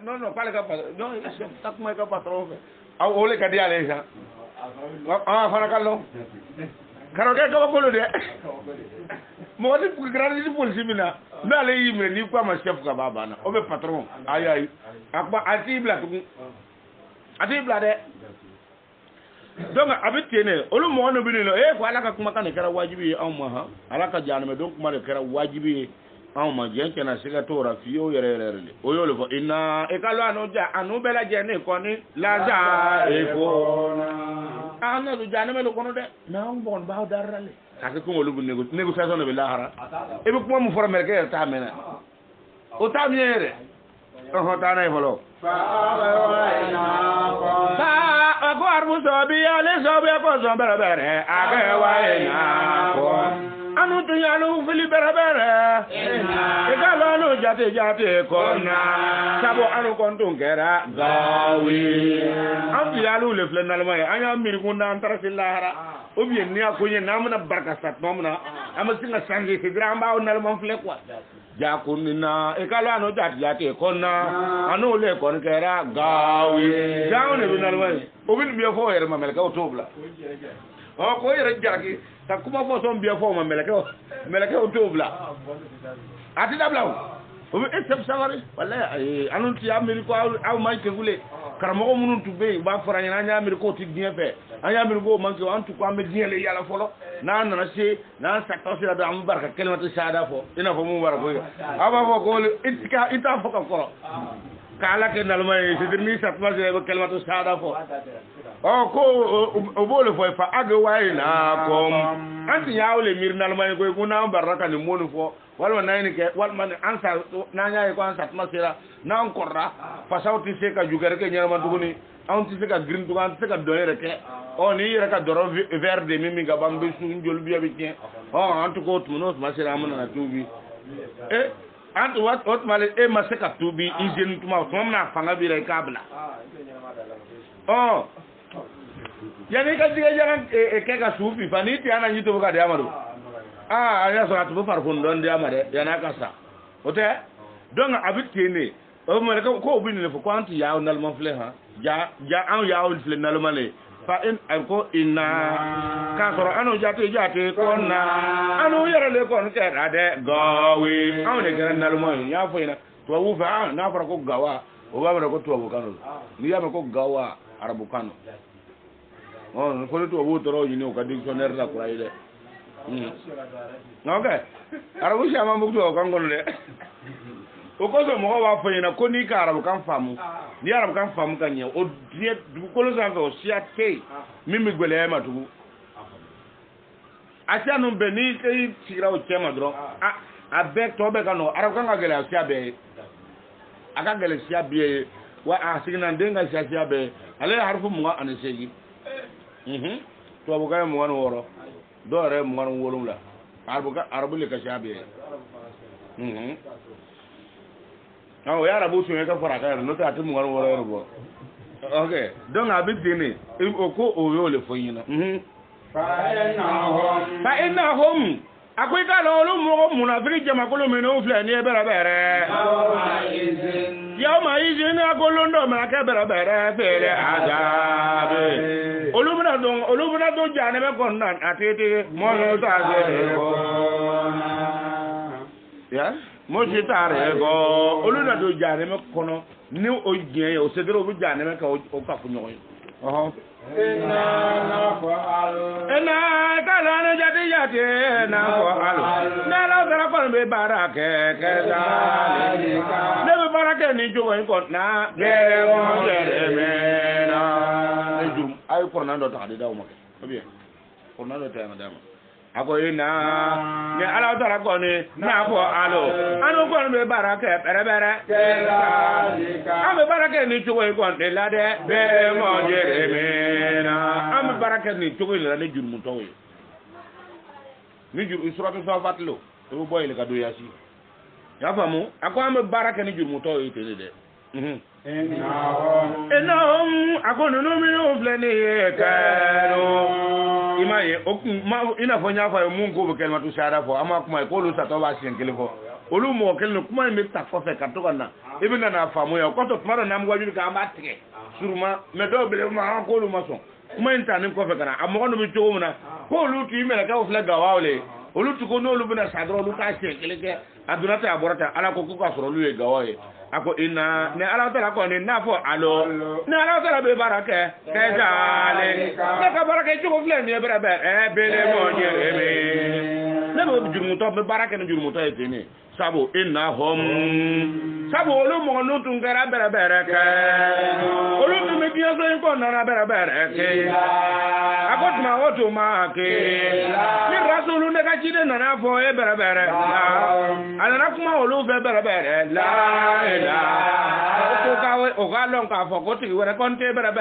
non pas le cas non tak mai ka patron aw ole ka dia le sa fana kallo karo ke ko ko de mo di pour grandi police mina na le yimre ni kwa ma chef ka baba na o be patron ayi akba atibla de donc abitene olu mo no binino ko ala ka kuma kan kera wajibi aw ma ha ala ka janame donc kuma kera wajibi aw ma jenke na siga to rafiyo yere o yo le fo inna e kalo anu ja anu bela jene ko ni la ja e ko na anu du janame lo kono de na on bon ba darale ka ko ngolu bu négociation be lahara e be kuma mu former ke ta mena o ta miere o ta na folo ko arbu sobi ale sobi ko so berebere age waina ko anu tu yalu fili berebere e galo no jate ko na sabo anu kon tun kera gawi am yalu le flenal may anya mir ko na antara silahara o bien ni akonye namna barka sat nomna am singa sangi fi gramba on nal mon fle quoi ja kunina e galo anu jate ko na anu le kon kera gawi jaune binal may o bin biya fo yere ma melka o tobla o ko yere jaraki ta kuma fo son biya fo ma melka o tobla ati dabla o be esep sawari wallahi anun ti amiri ko aw man ke gule karamo munun tubbe ba faranya na nyamiri ko ti bien fe anyamiri go man ke antu ko ambe bien le yala folo na na se na sakto sira da am barka kelmatu sada fo ina fo mu barako aba fo ko ita fo ko kala ke nalmay c'est demi satma je kelmatu sada fo o ko o bole fo fa age wayna kom anti yaawle mir nalmay ko kuna baraka ni monu fo walma nayni ke walma ansa na nyaay ko ansa satma sira na on korra fa sawti se ka jugere ke nyama duguni anti se ka green to anti se ka doyere ke o ni yere ka doro verde mimi ga bambe su njol biya bi tien o antu ko tumuno masira amana na tubi antu wat male e masaka tubi izin tuma somna fanga bi re kabla oh yani ka diga jaran ke ka sufi faniti ana nyito ka de amado anya so atu far kun don de amade yana kasa ote donc abitene o mo ko obini le fo ko antu ya onal mo fle ha ja an ya ol fle nal male fa in ko inna ka soro anu jate ko na anu yere le ko ke rade gawi an ne garan nal mo ya fo ina to wu fa na fara ko gawa o ba ko to wu kanu ni ya ko gawa arabu kanu on ko to wu toro yini o ka dictionnaire la kura ile okay arabu shama mu to kan gon le o ko so mo wa fo ina ko ni ka arabu kan famu ni arabu kan famu kan ye o die du ko lo san o sia ke mimi gbele ma tu asia no be ni ke tira o chema dro a be to be kan no arabu kan ga gele asia be aka gele sia be wa asigna ndenga sia be ale harfu mu an seji to bu ga mu wan woro do re mu wan wolum la arabu le ka sia be no ya rabu su ka fara ka no ta tumu waro waro go okay donc abitene o ko o yo le foyina fa innahum akwai ka lo lu mo munafiki jama ko lo me no fle ni bere yawma izin agolo ndo ma ka bere fere azabe olumuna don jane be kon nan atete mo no ta ze ko ya mo ti tare go oluna do jane me kono ni o je o se dero bu jane me ka o ka fu nyoy ena kala na jati na ko alo na la dara ko be barake ke da ne be barake ni jogo ko na be mo jere me na jum ay ko na do ta de daw mo ke bien ko na do ta na dama ako ina ne ala dara ko ni na ko alo anu ko be barake bere am barake ni jogo ko de la de be mo jere me na am baraka ni jogo la ne jurmu taw ni jur suratu safatlo to boy le ka do yasi ya famu ako am baraka ni jurmu taw tele de enahum akono no mi no fleni karo imaye okun ma ina fo nya fa mu ko be kelma tu shara fo ama kuma ko lu sa to ba sin kele fo olu mo kelen kuma mi ta ko fe ka to kana ibina na famu ya ko to maro na mwaju ka ba tike suruma me do bele ma ko lu maso kuma inta ni ko fe kana amo no bi to muna ko lu ti me ka o fle gawawle olu tu ko no lu bina sadro lu ka se keleke adunata aborata ala ko ka soro lu e gawaye ako ina ne ala tala ko ni nafo alo ne ala tala be barake ke jale ne ka barake ko fle ni bere bele mo nyeme ne bo jurumuto be barake ne jurumuto e tini sabo innahum sabo olu mo no tun gara bere ke olu tu me biyo so ko na bere ke akot ma oto ma ke ni rasulu ne ka jide na fo e bere ala na kuma olu be bere la ko ka we o ga lon ka fo ko ti were kon te bere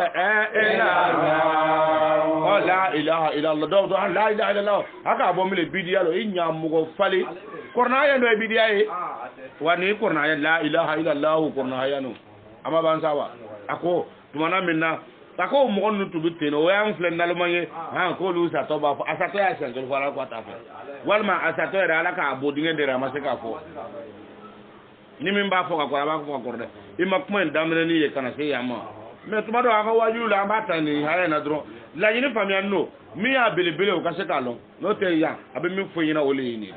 la ilaha illa allah do la ilaha illa allah aka bo mi le bidiya lo inya mu go fali korna ya no bidiya e wani korna ya la ilaha illa allah korna ya no ama ban sawa ako tumana minna tako mo on tu bitte no wa am flen nalmanye ha ko lu sa to ba fo asato ya sen ko fara ko ta fe walma asato ya ala ka bodi ngende ra maseka fo ni min ba fo ka ko ba ko ko de ima kuma ndamne ni ye kana se ya ma me tuma do aka waju la ba tan ni ha na dro la yini famia no mi ya belebele o ka se ka lo no te ya abe mi fo yina ole yini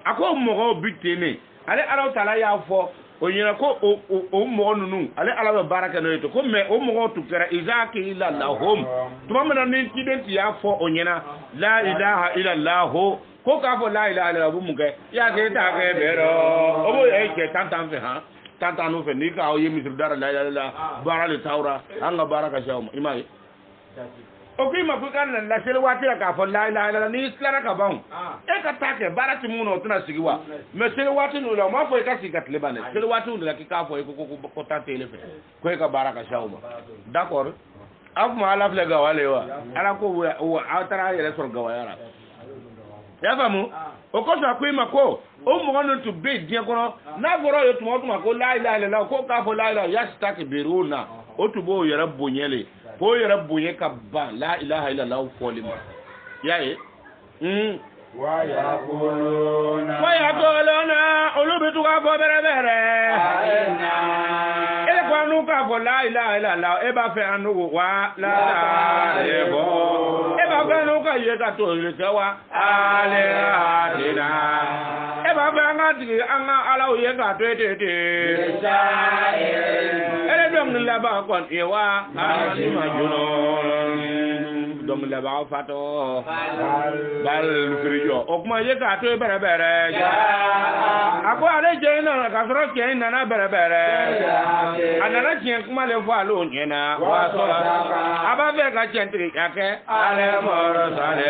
ako mo go bitte ni ale ala taala ya fo o yina ko o mo nunu ale ala ba baraka no to ko me o mo to kera izaki illa lahum tuma mena ni kidenti ya fo o yina la ilaha illa allah ko ka fo la ilaha illa allah mu ke ya ke ta ke bero o bo e ke tantan fe ha tantan no fe ni ka o yemi dara la ilaha illa bara le taura anga baraka shawma imai o ki ma ku kan la sel wati ka fo la ilaha illa ni islara ka bon e ka ta ke barati mu no tuna sigiwa me sel wati no la ma fo ka sigat le bane sel wati no la ki ka fo ko ta tele fe ko ka baraka shawma d'accord af ma ala fle ga wale wa ala ko wa atara yele sor ga wayara ya famu o ko sa ku ma ko o mo no to be dia kono na goro yo tumo tuma ko la ilaha illa ko ka fo la ilaha yastaki biruna o to bo yara bonyele ko yara bonye ka ba la ilaha illa allah folima yae wa yaquluna ulubitu ka fo bere ele ko anu ka fo la ilaha illa allah e ba fe anu wa la ebo e ba fe anu ka ye ka to le wa ale adina e ba fe anga ti anga ala ye ka to te ele dom la ba kon e wa asima juno dom la ba fato bal frijo o kuma ye ka to bere ako ale je na ka soro ke na bere anana chien kuma le fo alo nyena wa so aba fe ka chentri yake ale moro sale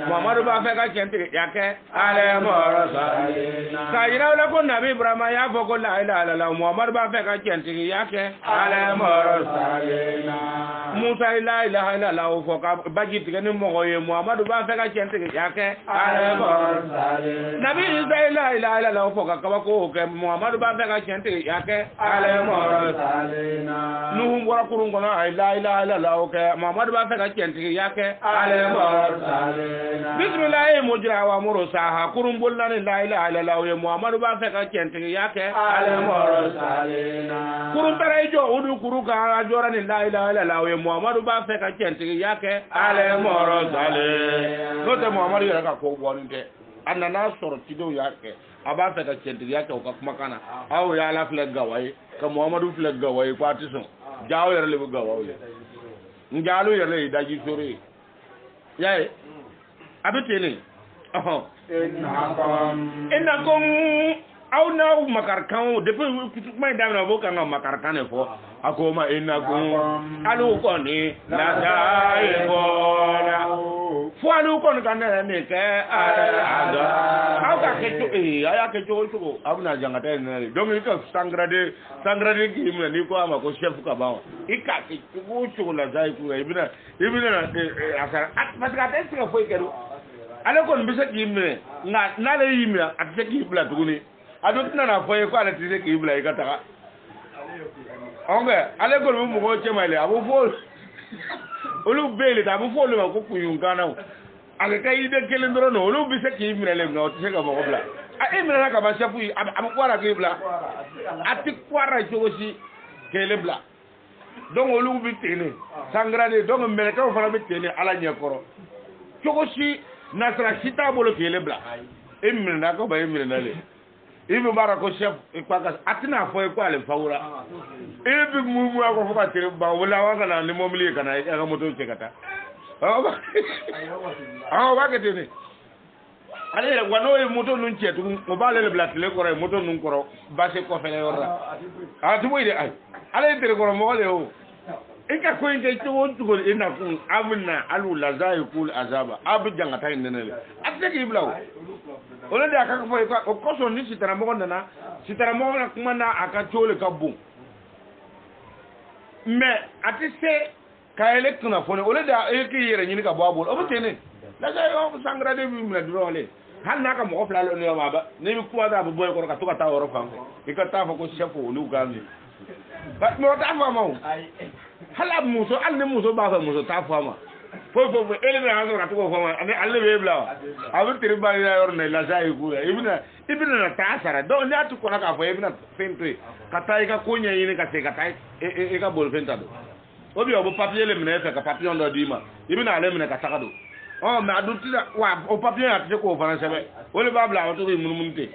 Muhammadu ba fe ka chentri yake ale moro sale sayira la ko nabi ibrahim ya fo ko la ilaha illallah Muhammadu ba fe ka chentri yake ale moro sale Musa la ilaha illallah fo ka baji tigani mo ye Muhammadu ba fe ka chentri yake ale moro sale nabi isa la ilaha illallah fo ka ko ke Muhammadu ba fe ka chentri yake ale moro nuhum wara kurun kono ay la ilaha illallah ke Muhammadu ba fe ka chentri yake ale mor salena bismillah mujra wa murusaha kurun bollani la ilaha illallah ye Muhammadu ba fe ka chentri yake ale mor salena kurun taray jo udu kuru ka jorani la ilaha illallah ye Muhammadu ba fe ka chentri yake ale mor salena no te Muhammadu ya ka ko boninte anana sorti do yake aba fe ka chentri yake o ka kuma kana aw ya la fle gawai ka Muhammadu fle gawai kwati so jaw yere le gawai njalu yere daji sore yae abitene innakum aw na makarkan depuis kuma damna bo kan makarkan fo akoma innakum alu koni la daibona fo alu kon kan ne ke ada aw ka keto aya keto ko abuna jangata ne donc ko sangrade ki ni ko ama ko chef ka bawo ika ke ko la dai ko ibina asara parce que atesi ko foi kero ale kon bisa ki imne na le yimna atse ki bla tuguni adot na foi ko ala tise ki bla ikata onge ale kon mu ko chemale abu fo olu bele da bu fo lo ko kuyun kana ale kay de kele ndoro no olu bisa ki imne le no tise ka mo bla a emina ka ba chef yi am kwara ke bla ati kwara jogosi kele bla donc olu bi tene sangrade donc mele ka fara bi tene ala nyekoro jogosi nasra sita bolo kele bla emina ko ba emina le ibi bara ko chef ikwaga atina fo ko ale fawra ibi mu ko fo ka tere ba wala wa kana ni momli kana ga moto chekata ba ke tene ale wano e moto nun chetu mo bale le blatle ko re moto nun koro base ko fele yorra tu boy de ay ale tere ko mo le o inka ko inke to won to ina kun amna alu lazai kul azaba abu jangata indene atte ki blaw ole de aka ko ko so ni sitara mo na kuma na aka chole ka bu mais ati se ka ele kuna fone ole da e ki yere ni ka bo o tene la ga yo sangra de bi mi do le han naka mo fla lo no ma ba ne bi kuma da bo boy ko ka to ka ta woro kan e ka ta fa ko chef o lu gamni ba mo ta fa ma hala muso al ne muso ba fa muso ta fa ma fo ele na ha ka to ko fa ma ane alle be bla abu tiri ba ya yor ne la sai ku ibna na ta sara do ne atu ko na ka fa ibna fente ka ta ka ko nya yin ka te ka ta e ka bol fenta do obi obo papier le mena fe ka papier ndo dima ibna ale mena ka ta ka do oh ma adu tira wa o papier ati ko fa na sebe ole ba bla o to mun mun te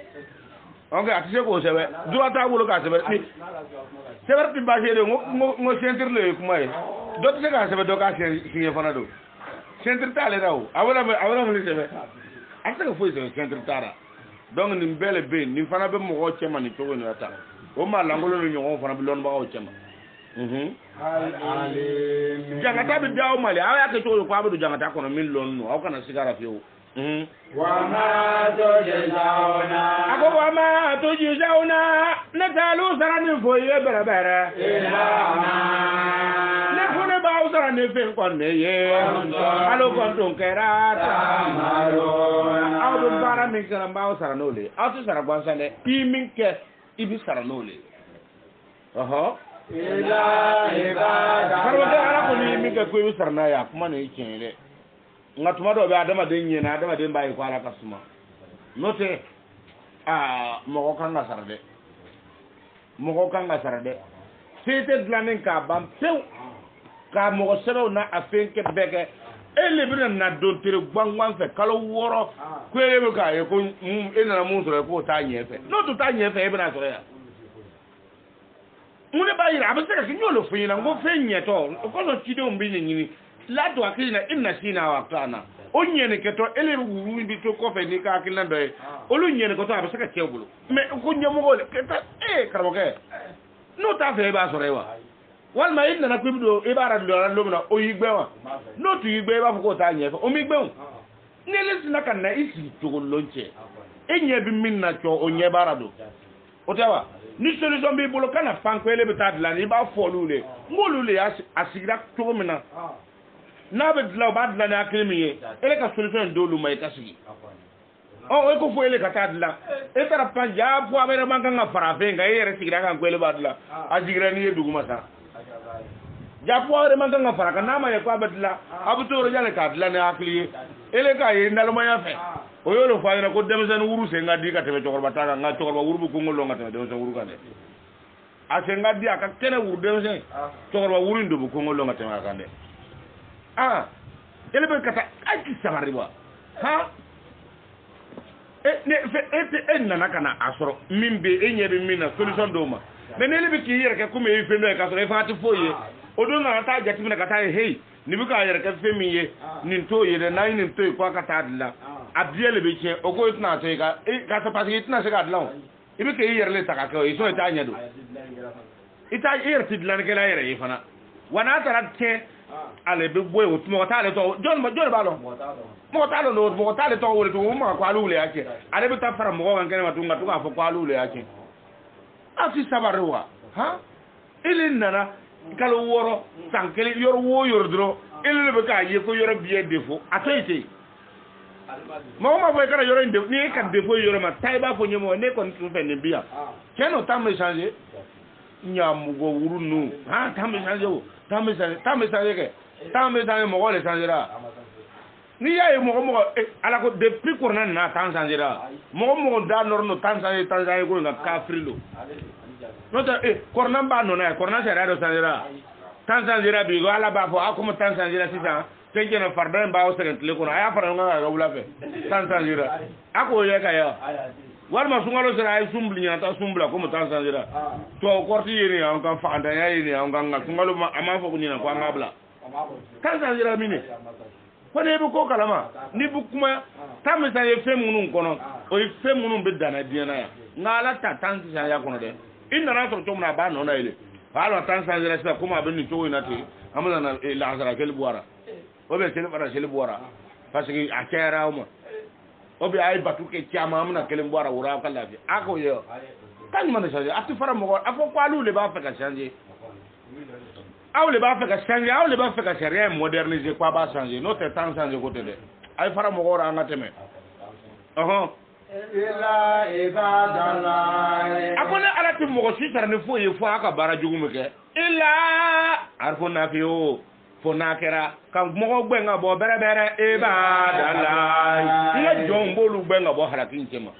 onge ati ko sebe do ata wolo ka sebe ni sebe ti ba je de ngo sentir le kuma e do te ka sebe do ka sinye fa na do sentir ta le raw awala mo sebe ati ko fo sebe sentir tara donc ni bele be ni fana be mo ko chema ni to ni ata o ma langolo ni nyon fana bi lon ba o chema jangata bi dawo mali awa ke to ko abudu jangata kono min lon no aw kana sigara fiyo wa ma tujzauna ako wa ma tujzauna natalu sarani foye barabara ila ma ne fune ba usarani fe konne ye alo kon ton kerata maro aw do bara min kana ba usaranole aw to saragwansale iminke ibi saranole ila ibada farwata ara ko ni mi ga ko sarna ya kuma ne yake ne ngatuma do be adama den nyena adama den bayi ko ala kasuma note mo ko kanga sarde fete glanen ka bam pew ka mo ko sero na afenke beke ele bi na don tere gbangban fe kalo woro ko ele ka e ko ina na mu so ko ta nyefe no to ta nyefe e bi na so ya mune bayira abasaka kinyolo fuyina ngo fenyeto ko chido mbini nyini la do akina inna sina wa kana onyene keto ele wuru bi to ko fe ni ka akina do olu nyene ko to abasaka chebulu me ko nyamo gole keta karaboke no ta fe ba so rewa wal ma inna na kwibido ibara do lo na oyigbewa no tu yigbe ba ko ta nyefe o migbewu nele sina kan na isi to lonche enye bi minna cho onye barado otewa ni solution bi bolo kana fankwele betad la ni ba folule ngolule asigira to mina na be dla ba dla na krimiye ele ka solution do lu mai kasigi o e ko fo ele ka tadla e tara panja po abere manga nga farafe nga yere sigira kan kwele ba dla asigira ni duguma sa ja po abere manga nga faraka na ma ye ko abdla abutoro jale ka dla na akliye ele ka ye ndalo ma ya fe o yolo faayna ko demsen wuru se ngadi ka tebe tokor bataka nga tokor ba wuru ko ngolo nga tebe demsen wuru kande ase ngadi aka kene wuru demsen tokor ba wuru ndo ko ngolo nga tebe kande ele be kata aki samariwa ha nana kana asoro mimbe enyebe mina solution do ma mais ne lebe ki yere ke kuma e fendo e kasoro e fati foye o do na ta jati mina kata hey ni bi ka yere ke femi ye nin to ye de nay nin to ko kata dilla abiele be che o ko itna to ka ta pasi itna se ka dilla ibi ke yere le taka ko iso ta nyado ita yere tidlan ke la yere yifana wana tara ke ale be boy o tumo ta le to jon ba lo mo ta le to wo to mo ko alu le yake ale be ta fara mo ko ngene matunga tuka fo ko alu le yake asi sabarwa ha ile nana kalo woro sankele yor wo yor dro ile be ka ye ko yor biye defo atoyte mo ma boy kara yor inde ni kan defo yor ma tayba fo nyemo ne kon tu fe ne biya keno tam changer nyamu go wuru nu ha tam changer o tam changer ke tam changer mo ko le changer ni ya ye mɔgɔ ala ko depuis corona na tan sanjira mɔgɔ da norno tan sanje ko nga kafri lo no ta corona ba no na corona sera do sanjira tan sanjira bi go ala ba fo akuma tan sanjira sisan tenke na fardan ba o seren tele ko aya fara nga ga wula fe tan sanjira ako ye ka ya warma sungalo sera ay sumbli nyata sumbla ko mo tan sanjira to korti yeni an kan fa anda yeni an kan sungalo ma ama fo ko ni na ko ngabla tan sanjira mini ko ne bu ko kalama ni bu kuma tammi sa ye fem munun kono o ye fem munun be dana diena ya ngala ta tan sa ya kono de inna na so tumna ba no na ile alo tan sa jira sa kuma be ni to ina te amana na la hasara kel buara o be kel bara kel buara parce que a kera o o be ay batu ke chama amna kel buara wura kala fi ako yo kan man sa ati fara mo afo ko alu le ba fa ka changer aw le b'a fɛ ka changer aw le b'a fɛ ka charia moderniser quoi b'a changer n'o tɛ temps changer ko tɛ dɛ ay fara mɔgɔw ra an ka tɛmɛ a ko ne ala tɛ mɔgɔ si sara ni foyi ye fo a ka baara jugu min kɛ ila arifo nafi o fo n'a kɛra ka mɔgɔw gbɛn ka bɔ bɛrɛbɛrɛ e b'a da la i ka jɔnw b'olu gbɛn ka bɔ halaki cɛ ma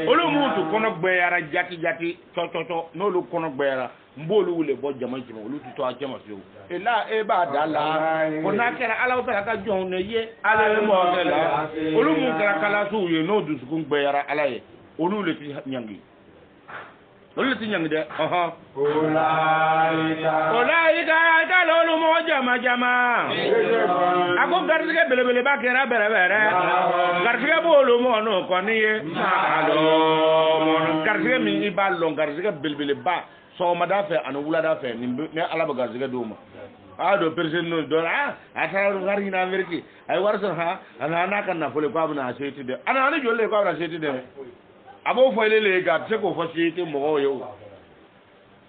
olu m'u tu kɔnɔ gbɛyara jati jati cɔcɔcɔ n'olu kɔnɔ gbɛyara mbolu wule bo jama jama olu ti to a jama fiu ela e ba dala ko na kera ala ta ka jon ne ye ala mo kala olu mu kera kala su ye no du su kun gbe ala ye olu le ti nyangi de aha olaika ta lolu mo jama ako garsige belebele ba kera bere garsige bolu mo no ko ni ye alo mo garsige mi ibalo garsige belebele ba so ma da fɛ ani wula da fɛ ni ala ba garisɛgɛ d'o ma a do personne no do a taara wari ɲini Amérique a ye wari sɔrɔ ha ana n'a ka nafolo ko a bɛna a seeti dɛ ana ani joli ko a bɛna seeti dɛ a b'o fɔ ele le ka se k'o fɔ seeti mɔgɔw ye o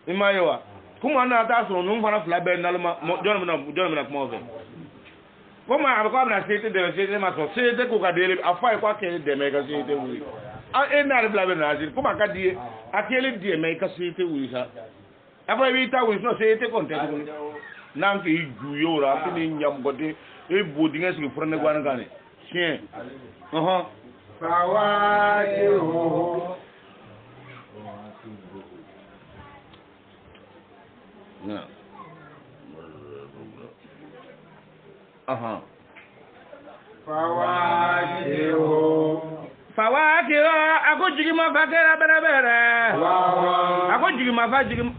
i m'a ye wa kuma na t'a sɔrɔ ninnu fana fila bɛɛ nalima jɔn bɛna kuma o fɛ komi a bɛ ko a bɛna seeti dɛmɛ seeti ma sɔn seeti k'o ka deli a fɔ a ye ko a kɛ dɛmɛ i ka seeti wuli e n'ale bila bɛ na komi a ka di ye a kɛlen dɛmɛ i ka seeti wuli sa a fɔ i b'i ta wuli sinon seeti kɔni tɛ tuguni n'an k'i ju ye o la a tɛ ni ɲamɔgɔden e b'o dingɛ sigi furane guani kan de tiɲɛ fawakiro ako jigima fakera bɛrɛbɛrɛ ako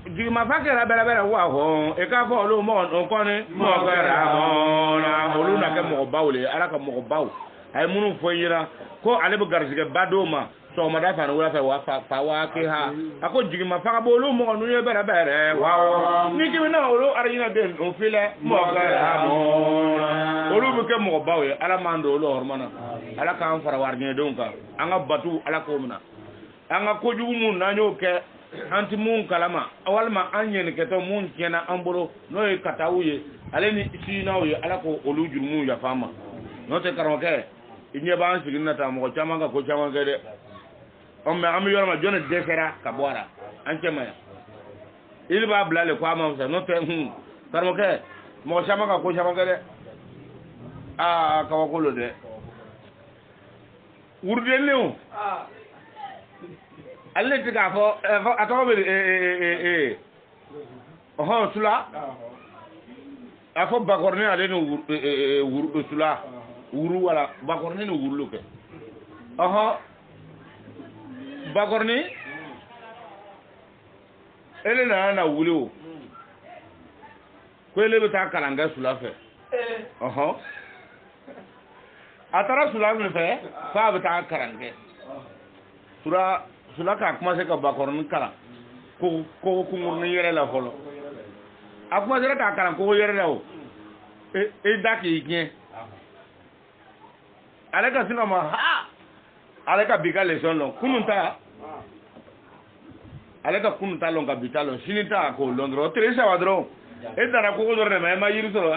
jigima fakera bɛrɛbɛrɛ waho e k'a fɔ olu mɔgɔ kɔni mɔgɔ kɛra na olu na kɛ mɔgɔ baw le ala ka mɔgɔ baw a ye minnu fɔ yira ko ale bɛ garisɛgɛ ba d'o ma sɔgɔmada fɛ ani wula fɛ wa fawake ha a ko jigima faka bo olu mɔgɔ ninnu ye bɛrɛbɛrɛ waho ni jimina olu arijina den o filɛ mɔgɔ kɛra olu bɛ kɛ mɔgɔ baw ye ala m'an don olu hɔrɔnmana ala k'an fara wariɲɛdenw kan an ka batu ala k'o minɛ an ka kojugu mun n'an y'o kɛ an ti mun kalama walima an ɲɛnikɛtɔ mun tiɲɛna an bolo n'o ye kataw ye ale ni sinaw ye ala k'o olu jurumu yafa an ma n'o tɛ karamɔgɔkɛ i ɲɛ b'an sigin na tan mɔgɔ caman ka ko caman kɛ dɛ mɛ an bɛ yɔrɔ ma jɔn de dɛsɛra ka bɔ a la an cɛ ma yan ili b'a bila le ko a ma fisa n'o tɛ karamɔgɔkɛ mɔgɔ caman ka ko caman kɛ dɛ aa kabako lo dɛ wurudenninw ale ti k'a fɔ a tɔgɔ bɛ ɔhɔn sula a fɔ bakɔrɔni ale ni sula wuru wala bakɔrɔni ni wuru lo kɛ ɔhɔn bakɔrɔni ele na wuli o ko ele bɛ taa kalan kɛ sula fɛ ɔhɔn a taara sula min fɛ f'a bɛ taa kalan kɛ sula k'a commencé ka bakɔrɔni kalan ko kunkurunin yɛrɛ la fɔlɔ a commencé k'a kalan ko yɛrɛ la o e da k'i tiɲɛ ale ka sinɔ ma ha ale ka bi ka leçon lɔn kunun ta ale ka kunun ta lɔn ka bi ta lɔn sini ta k'o lɔn dɔrɔn o tile saba dɔrɔn e dara kogo dɔrɔn de ma e ma yiri sɔrɔ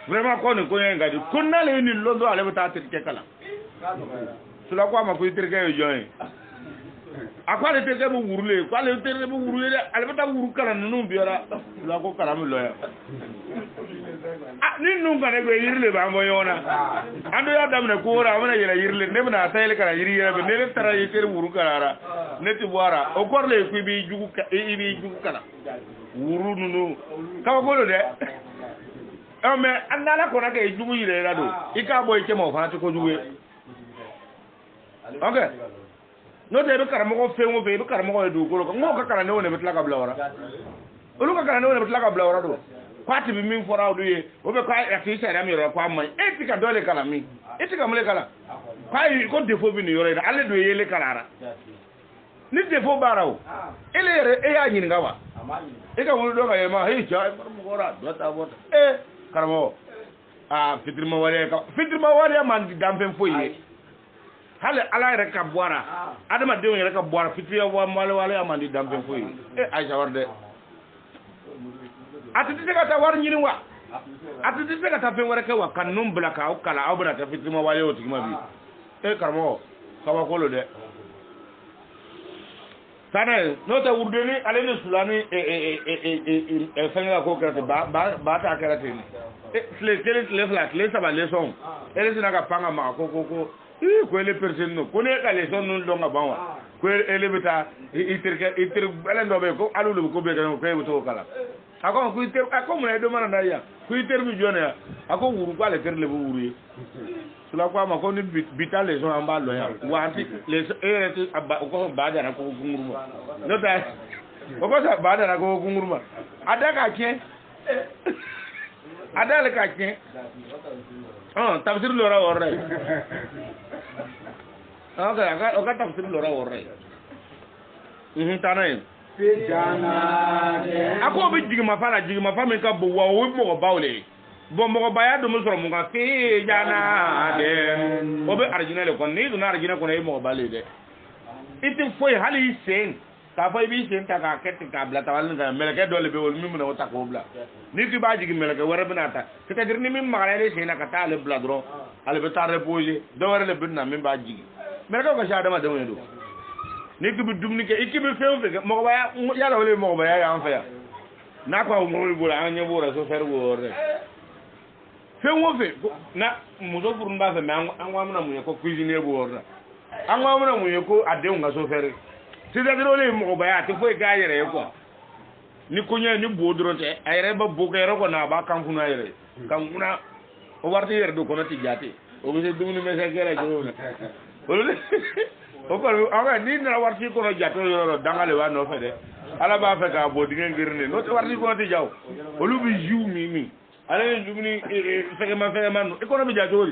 vraiment ko nin ko in ka di ko n'ale ye nin lɔn dɔrɔn ale bɛ taa terikɛ kalan sula ko a ma ko i terikɛ ye jɔn ye a ko ale terikɛ bɛ wuru le ko ale terikɛ bɛ wuru ye dɛ ale bɛ taa wuru kalan ninnu biyara sula ko kalan bɛ lɔ yan ni nun kana go yirle ba mo yona ando ya damne ko ora amana yira yirle ne bana tayele kana yiri yira be ne tara yitere wuru karara ne ti boara o korle ku bi jugu ka e bi jugu kala wuru nunu ka ko lo de o me andala ko na ke jugu yire la do ika boy ke mo fa to ko jugu okay no de be karamo ko fe mo be karamo ko do ko ngo ka kala ne wona be tla ka blawara olu ka kala ne wona be tla ka blawara do kwati bi min fora do ye o be kwa ati sere mi ro kwa man etika dole kala mi etika mule kala kwa ko defo bi ni yore da ale do yele kala ra ni defo barawo ele yere e ya nyin ngawa e ka wulu do ga yema he ja mo gora do ta bota karamo fitrima wale man di dampen foye hale ala yere ka boara adama de yere ka boara fitriya wale man di dampen foye aisha warde atiti ka ta war nyini wa atiti ka ta fen warake wa kanum blaka o kala abuna ta fitrima wale o tigma bi karamo kawa kolo de sana no ta wurdeni ale ne sulani fenga ko karte ba ta karte ni le flat le saba le son ele sina ka panga ma ko ko ele person no ko ne ka le son no longa bawa ko ele bita itir belendo be ko alulu ko be ko to kala ako ko itir ako mo do mana ya ko itir bi jona ya ako wuru ko ale ter le bu wuru sula ko ma ko ni bita le son amba lo ya wanti le ti ko ba da na ko gunguruma no ta ko sa ba da na ko gunguruma adaka ke adale ka ke tafsir lora orre o ka tafsir lora orre tanay ako be jigima fa men ka bo wa wo mo bawle bo mo baya do mo soro mo ka fi jana de o be arjina le kon ni do na arjina kon e mo bale de itin foy hali sen ka fay bi sen ta ka ket ka bla tawal nga meleke dole be wol mi mo ta ko bla ni ki ba jigi meleke wara bina ta c'est-à-dire ni mi magale sen ka ta le bla dro ale be ta reposer do wara le bina mi ba jigi meleke ko sha dama de mo do ni ki bi dumni ke ikibi fe mo ba ya la wole mo ba ya an fa ya na ko mo bo la an nyebo ra so fer wo re fe wo fe na mo zo furu mba fe me an wa mna mu ko cuisiner bo ra an wa mna mu ko ade nga so fer c'est-à-dire ole mo ba ya te fo ga yere ko ni kunya ni bo drote ayre ba bo ko yere ko na ba kan funa yere kan funa o warti yere do ko na ti jati o be dumni me se kere jo o ko awa ni na warti ko no jato yo dangale wa no fe de ala ba fe ka bo dingen girne no warti ko ti jaw o lu bi jiw mi ala ni jumni fege ma no e ko no bi jato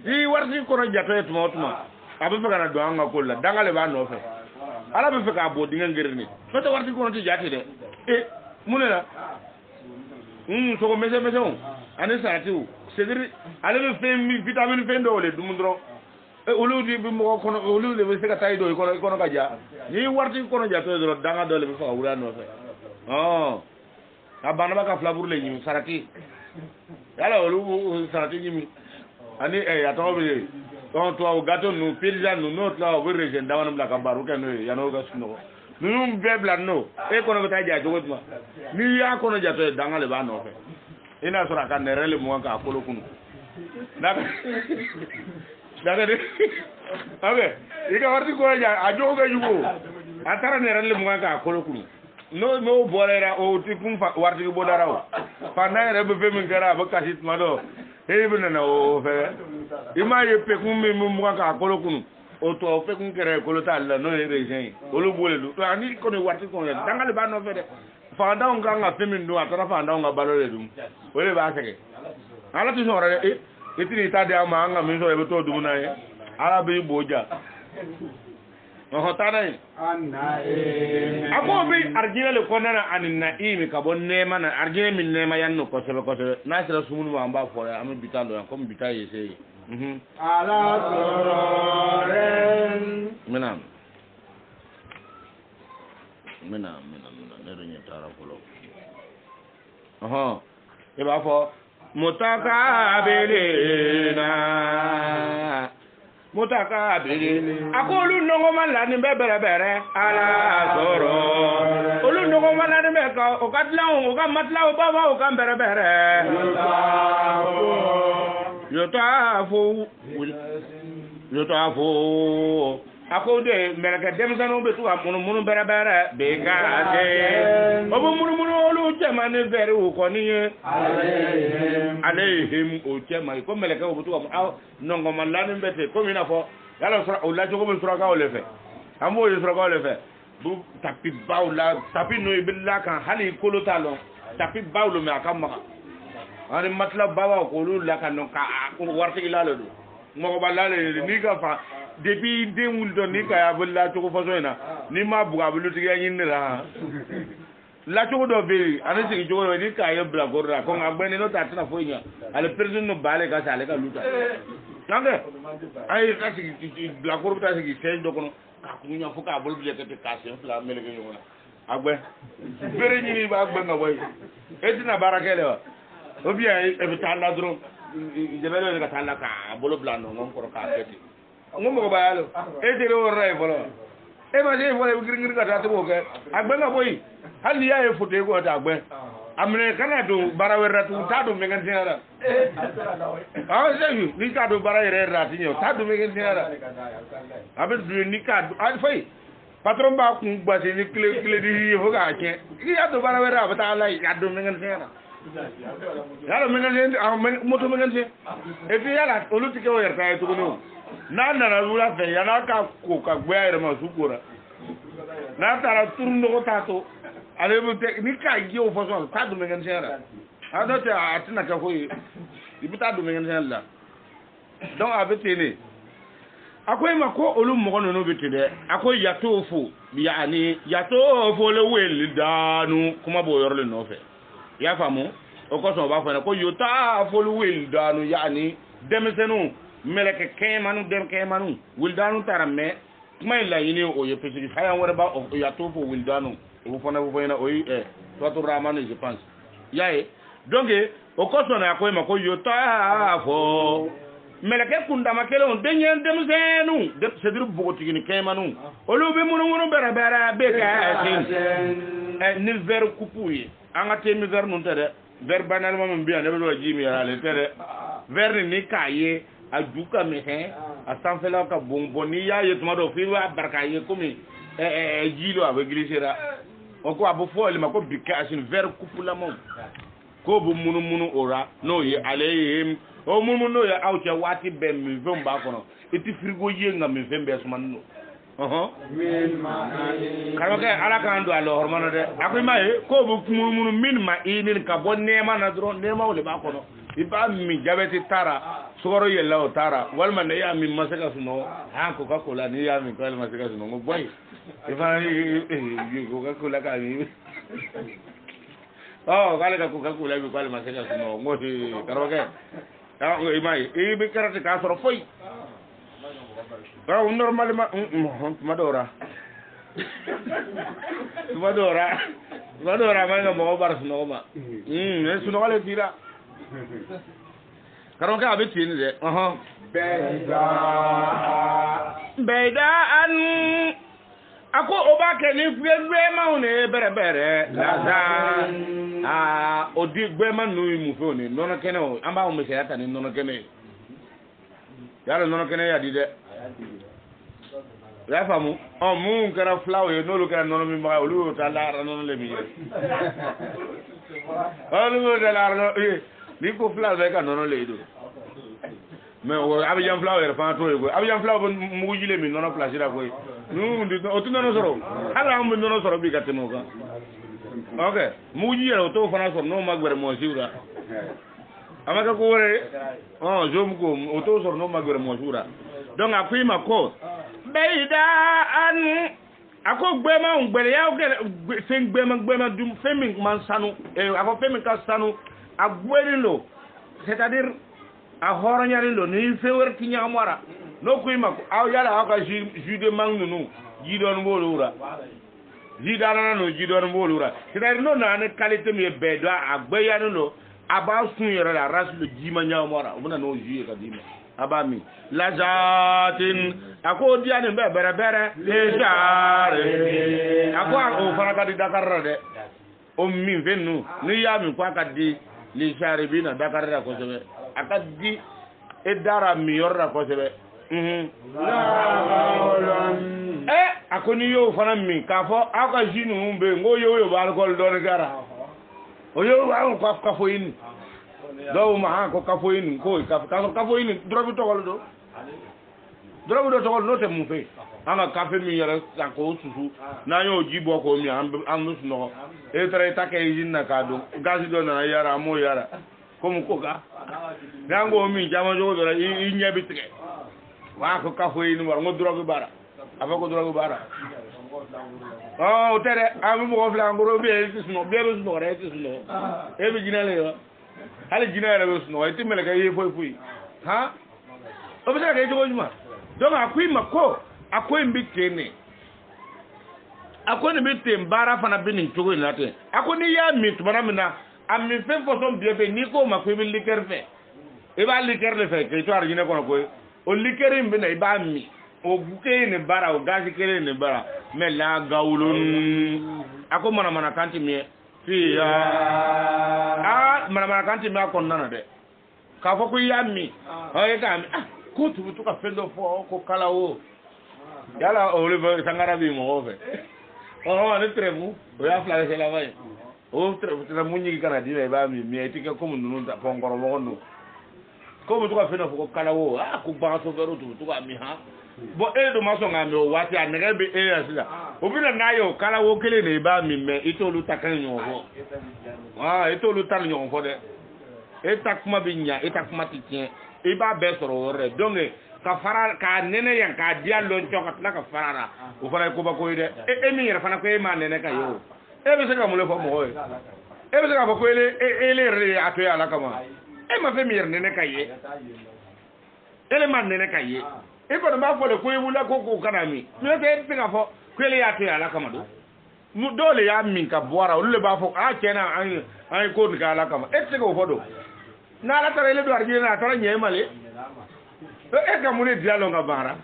ri warti ko no jato e tuma abu fe kana do anga ko la dangale wa no fe ala be fe ka bo dingen girne no to warti ko no ti jati de munela so ko mese on ani saratiu c'est-à-dire ala be fe vitamine fe do le dumundro olu di bi mo kono olu le be se ka tay do kono ka ja ni warti kono ja to do danga do le be fa wura no fe abana ba ka flavor le nyim sarati yala olu sarati nyimi ani ya to be on to gato no pizza no to o be regen dawana bla ka baru ke no ya no ga suno num be bla no kono be tay ja jo wotma ni ya kono ja to danga le ba no fe ina sura ka ne rele mo ka kolo kunu daga de abe ika warti ko ja ajo ga yugo atara ne ran le mo ga ko lokuru no bolera o ti kum warti bo dara o fa na re be min gara ba kasit mado e be na o fe ima ye pe kum mi mo ga ko lokuru o to fe kum kere ko lo tal no re rejen o lo bole lu to ani ko ne warti ko ya dangal ba no fe de fa ndaw nga fe min do atara fa ndaw nga balole dum o le ba sege ala ti so re itini tade ama anga min so ebe to dumuna ye ala be boja no tanay ako bi arjina le konana anin naimi ka bon nema na arjina min nema yanno ko sebe na sira sumunu ma amba fo ya am bitando ko bitaye sey ala sororen menam ne renya tara ko e ba fo mutakabilina akolu nongo malani bebere ala soro olu nongo malani be ka o ka dilan o ka matla o baba o kan bere bere yotafu ako de melaka demsano be tu amunu munu bere bere be ga de o bu munu munu olu jema ne bere o ko ni alayhim o jema ko melaka o tu am nongo malani bete ko mina fo yalla sura o la jogo be sura ka o le fe amo ye sura ka o le fe bu tapi bawla tapi no ibilla kan hali kolo talon tapi bawlo me akam maka ani matla bawa ko lu la kan ka ko warti ilalo do mo ba lale ni ka fa depuis demul do ni ka ya bulla to ko faso ina ni ma buga bulu tiga yin ra la to do be ani sigi jogo ni ka ya bla gorra ko ngagbeni no tatina fo nya ale president no bale ka sale ka luta nange ay ka sigi bla gorra ta sigi sey do kono ko nya fo ka bulu je te kasse fla melege yo na agbe bere ni ba agbe ngaboy edina barakele wa obi ay e bitala dro jebelo ka tala ka bolo blando ngom ko ka keti ngom ko bayalo e dire o ray bolo e ma je bolo ngir ka ta to ke agbe ngaboy hali ya e fote ko ta agbe amne kana do barawerra tu ta do megen tinara ah seju ni ka do barawerra ti nyo ta do megen tinara abe du ni ka do al fay patron ba ku gbase ni kle di ho ga ke ya do barawerra ba ta la ya do megen tinara yalo megen moto megen tin e fi yala olutike o yerta e to no na na lula fe yana ka ko ka gbe ayre ma sukura na tara turndo ko tato ale bu ni ka gi o façon ta du megen tinara ado te atina ka hoyi ibita du megen tinala donc abetene akoy mako olum mo gono no bitide akoy yatofu yani yatofu le wel danu kuma bo yorle no fe ya famu o ko so ba fa ko yota fo le wel danu yani demesenu meleke kemanu dem kemanu wel danu taramme kuma ila yini o ye pesi haya wora ba o yatofu wel danu o fona bo fena o e to ramane je pense yae donc o ko so na akoy mako yota fo meleke kunda makele on denyen demsenu de sedir bogoti ni kemanu olu be munu bara be ka sin ni ver kupuye anga temi ver nun tere ver banal mom biya ne do jimi ale tere ver ni kaye ajuka mehe asanfela ka bonboni ya yetuma do fi wa barka ye komi jilo ave glisera o ko abu fo le mako bika asin ver kupula mom ko bu munu ora no ye alayhim o munu no ya awche wati be mi vem ba kono eti frigo ye nga mi vem be suman no min ma kaloke ala kan do alo hormono de akoy maye ko bu munu min ma inin ka bon nema na dro nema wole ba kono iba mi jabeti tara soro ye law tara walma ne ya mi masaka suno ha ko ka kola ni ya mi ko masaka suno ngo boy ifa ni ko ka kola ka mi oh kale ka ko ka kola bi ko masaka suno ngo karoke ah imai ibi karate ka soro foi ah normalement madora ma mo bar suno ma ne suno wala tira karoke abi tin de beida an ako obake ni fwe ma one bere la odi gbe ma nu mu fe oni nono kene o amba o me se ata ni nono kene yalo nono kene ya dide la famu o mu kara flower yo no lo kara nono mi ma o lu ta la nono le mi o lu ta la no ni ko flower ka nono le do mais o abijan flower fa to ko abijan flower mu jile mi nono place da ko nu o tu nono soro ala mu nono soro bi ka temo ka okay mu jile to fa na soro no magbere mo siura amaka ko wore jom ko o to soro no magbere mo siura donc akui mako beida an ako gbema ngbere ya o sen gbema dum femi man sanu ako femi ka sanu agweri lo c'est-à-dire a horo nyari lo ni fewer ti nyamara no kuima ko aw yala aka jude mangnunu jidon bolura jidana no jidon bolura c'est-à-dire no na ne qualité mi bedo agbe ya no aba sun yere la ras lo jima nyamara muna no juye ka dime abami lazatin ako diane be bere le jare ako o faraka di dakar de o min fennu ni ya mi kwa ka di li sharibina dakar da ko sebe akadi e dara mi yorra ko sebe akoni yo fana min ka fo aka jinu be ngo yo ba alcool don gara o yo ba ko ka fo yin do ma ko ka fo yin ko ka fo yin drobi to wala do drobi do to wala no te mu fe anga ka fe mi yara sa ko susu na yo jibo ko mi am su no e tra ta ke yin na ka do gazi do na yara mo yara ko mu ko ga dango mi jama jo do i nyabi tike wa ko ka fo yin war ngo drobi bara afako drobi bara oh tere amu mo fla ngoro be sno be sno re sno e be jinale yo hali jinale be sno e timele ka ye foi ha o be ka ye jo juma donc akui mako akoi mbitene akoni bitem bara fana binin chogo ilate akoni ya mit banamina ami fe foson biebe ni ko makwe bi liker fe e ba liker le fe ke to arjine kono ko o likerim bina e ba mi o buke ne bara o gazi kele ne bara me la gawulun ako mana kanti mi fi ya mana kanti mi akon nana de ka fo ko ya mi o e ka mi ko tu ka fendo fo ko kala o yala o le sangara bi mo fe o ne trebu o ya fla se la vai o trebu tra munyi kana di ba mi etike ko mun nunu ta pongoro mo no ko mu to ka fendo fo ko kala o ko ba so vero tu ka mi ha bo e do maso ngame o wati anere be e asida obina nayo kala wo kele ne ba mi me itolu takan nyo ho itolu tan nyo ho de e takuma binya e takuma titien e ba be soro re donge ka fara ka nene yan ka diallo ntoka la ka farara o fara ko ba ko ide e mi yera fana ko e ma nene ka yo e be se ka mule fo mo e be se ka ko ele re ato ya la kama e ma fe mi yera nene ka ye ele ma nene ka ye e ko ma fo le ko wula ko kana mi te ka fo ko ele ya to ya la kama do mu dole ya min ka boara o le ba fo kena an ko ni ka la kama e se ko fo do na la tare le do arji na tare nyemale e ka mune dialo nga bara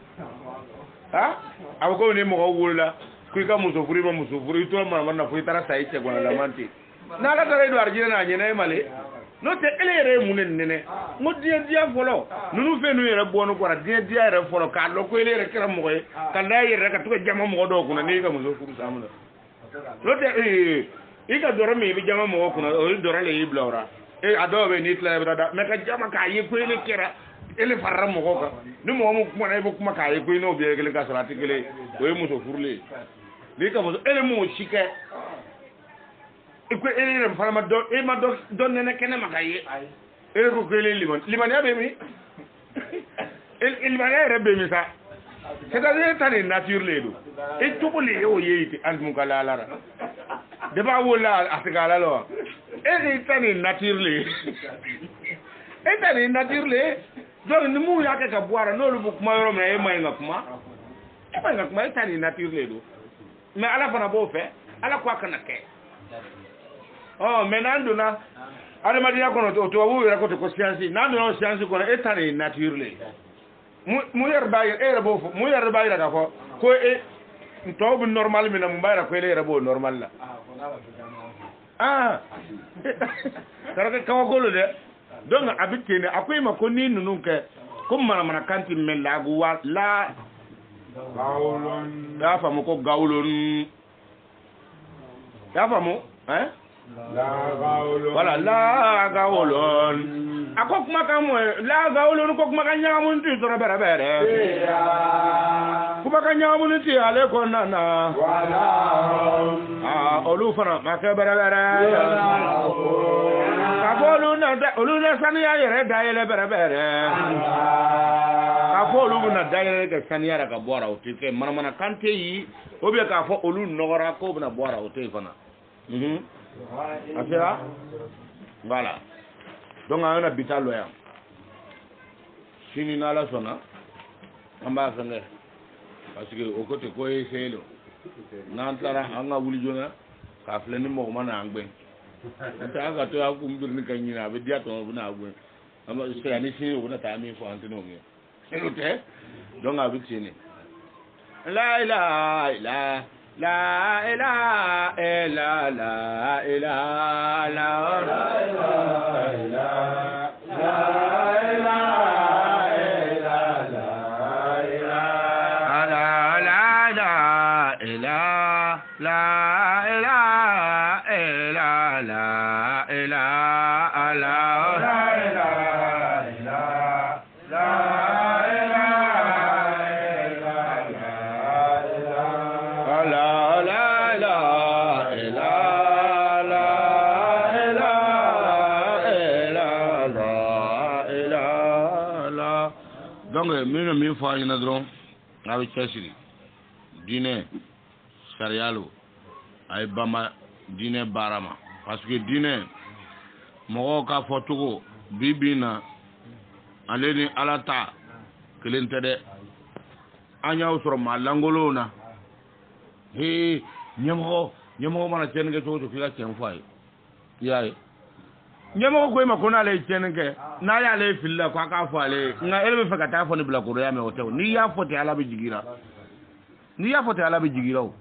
ha abako ni mo wula ku ka musofuri ba musofuri to ma na fu tara sai che gona la manti na la tare do arji na nyene male no te elere mune nene mo dia folo nunu fe nu yere bonu ko ra dia yere folo ka lo ko elere kera mo ko ka la yere ka to jama mo do ko na ni ka musofuri samula no te e ka doro mi bi jama mo ko na o doro le iblora e adobe ni tla brada me ka jama ka yi ko ele kera ele farra mo ko ka ni mo kuma na ibo kuma ka yi ko no be gele ka salati gele o e musofurle ni ka mo ele mo shike iko ele rem fala ma do e ma do don ne kene makaye ele ko gele liman ya be mi il ya rebe mi sa c'est à dire tane nature le do e tubuli o yeyiti and mu kala lara de ba wola asigala lo e tane nature le e tane nature le donc ni mu ya ka boara no lu bu kuma yoro me e may ngakuma e tane nature le do mais ala fana bo fe ala kwa kana ke oh menando na ale madia kono to wu ra ko to science nando no science kono etane nature le mu yer baye era bo mu yer baye ra ko ko e to bu normal mi na mu bayra ko le ra bo normal la tara ka ko lo de donc abitene akoy ma ko ni nunu ke ko mana kanti men la gu wa la gawlon da fa mo ko gawlon da fa mo voilà la gawlon akok makamu la gawlon ko makanya mun ti to bere kuma kanya mun ti ale ko nana wala olu fana maka bere olu na saniya yere dayele bere ka fo olu na dayele ka saniya ka bora o ti ke mana kante yi o be ka fo olu nogora ko na bora o te fana affaire voilà donc on a bitalo ya sini na la sona amba sange parce que au côté ko eselo nan tara anga wuli jona ka fleni mo mana angbe ta ga to aku mbir ni kanyina be dia to buna agbe amba se ani sini buna ta mi fo antino ngi c'est te donc avec sini la ilaha illa la ilaha illa la ilaha la donc minnu min fɔ an ɲɛna dɔrɔn a bɛ cɛsiri diinɛ sariya lo a ye banba diinɛ baara ma parce que diinɛ mɔgɔw ka fɔ cogo bi bi in na ale ni ala ta kelen tɛ dɛ an y'aw sɔrɔ maa langolow na ɲɛmɔgɔ mana tiɲɛni kɛ cogo o cogo f'i ka tiɲɛ fɔ a ye i y'a ye ɲɛmɔgɔ ko e ma ko n'ale ye tiɲɛni kɛ n'a y'ale fili la k'a k'a fɔ ale ye nka e bɛ fɛ ka taa fɔ ni bilakoroya mɛn o tɛ o n'i y'a fɔ ten ala bɛ jigin i la n'i y'a fɔ ten ala bɛ jigin i la o.